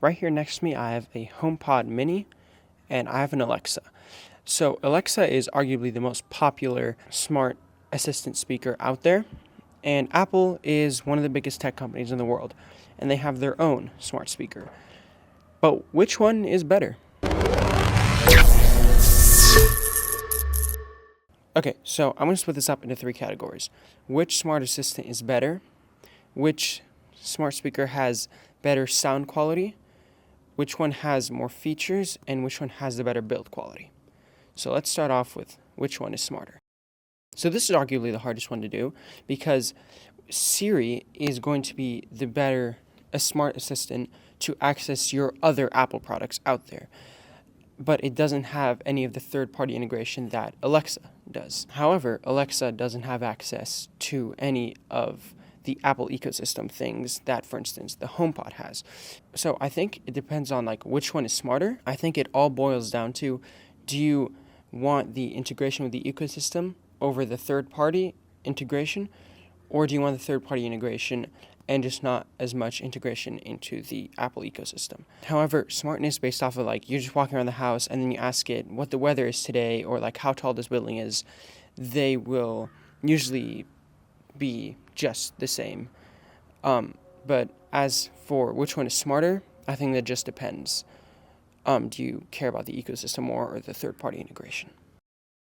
Right here next to me, I have a HomePod mini and I have an Alexa. So Alexa is arguably the most popular smart assistant speaker out there, and Apple is one of the biggest tech companies in the world, and they have their own smart speaker. But which one is better? Okay, so I'm going to split this up into three categories. Which smart assistant is better? Which smart speaker has better sound quality? Which one has more features? And which one has the better build quality? So let's start off with which one is smarter. So this is arguably the hardest one to do because Siri is going to be a smart assistant to access your other Apple products out there. But it doesn't have any of the third-party integration that Alexa does. However, Alexa doesn't have access to any of the Apple ecosystem things that, for instance, the HomePod has. So I think it depends on which one is smarter. I think it all boils down to, do you want the integration with the ecosystem over the third-party integration, or do you want the third-party integration and just not as much integration into the Apple ecosystem? However, smartness based off of you're just walking around the house and then you ask it what the weather is today or how tall this building is, they will usually be just the same. But as for which one is smarter, I think that just depends. Do you care about the ecosystem more or the third-party integration?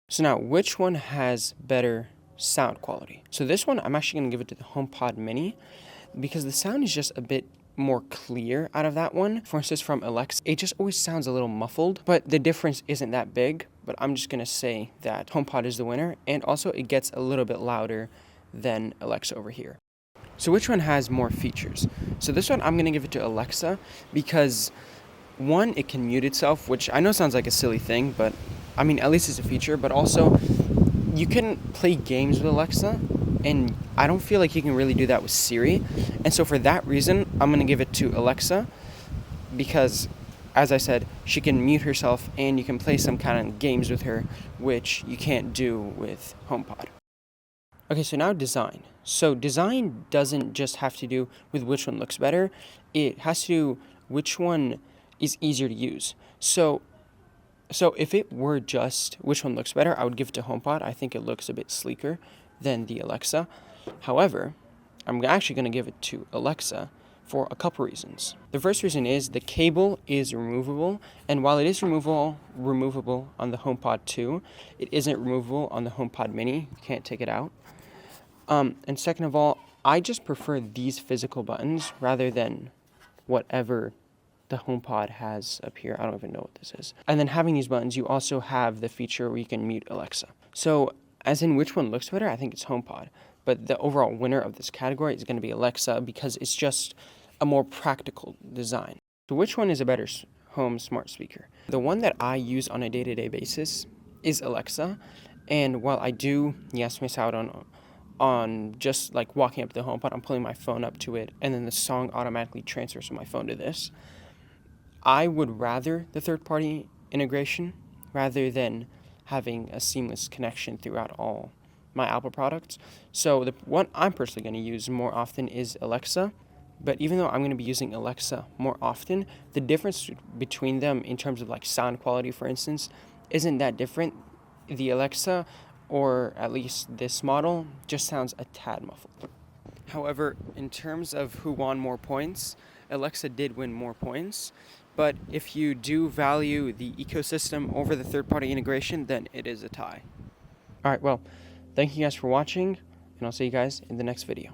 So now, which one has better sound quality? So this one, I'm actually going to give it to the HomePod mini because the sound is just a bit more clear out of that one. For instance, from Alexa, it just always sounds a little muffled, but the difference isn't that big. But I'm just going to say that HomePod is the winner, and also it gets a little bit louder than Alexa over here. So which one has more features? So this one, I'm going to give it to Alexa because one, it can mute itself, which I know sounds like a silly thing, but I mean, at least it's a feature. But also, you can play games with Alexa, and I don't feel like you can really do that with Siri. And so for that reason, I'm going to give it to Alexa because, as I said, she can mute herself and you can play some kind of games with her, which you can't do with HomePod. Okay, so now design. So design doesn't just have to do with which one looks better. It has to do which one is easier to use. So if it were just which one looks better, I would give it to HomePod. I think it looks a bit sleeker than the Alexa. However, I'm actually going to give it to Alexa for a couple reasons. The first reason is the cable is removable, and while it is removable on the HomePod 2, it isn't removable on the HomePod mini. You can't take it out. And second of all, I just prefer these physical buttons rather than whatever the HomePod has up here. I don't even know what this is. And then having these buttons, you also have the feature where you can mute Alexa. So as in which one looks better, I think it's HomePod. But the overall winner of this category is going to be Alexa because it's just a more practical design. So which one is a better home smart speaker? The one that I use on a day-to-day basis is Alexa. And while I do, miss out on just walking up to the HomePod, I'm pulling my phone up to it, and then the song automatically transfers from my phone to this. I would rather the third-party integration rather than having a seamless connection throughout all my Apple products. So the one I'm personally going to use more often is Alexa. But even though I'm going to be using Alexa more often, the difference between them in terms of sound quality, for instance, isn't that different. The Alexa, or at least this model, just sounds a tad muffled. However, in terms of who won more points, Alexa did win more points. But if you do value the ecosystem over the third-party integration, then it is a tie. All right, well, thank you guys for watching, and I'll see you guys in the next video.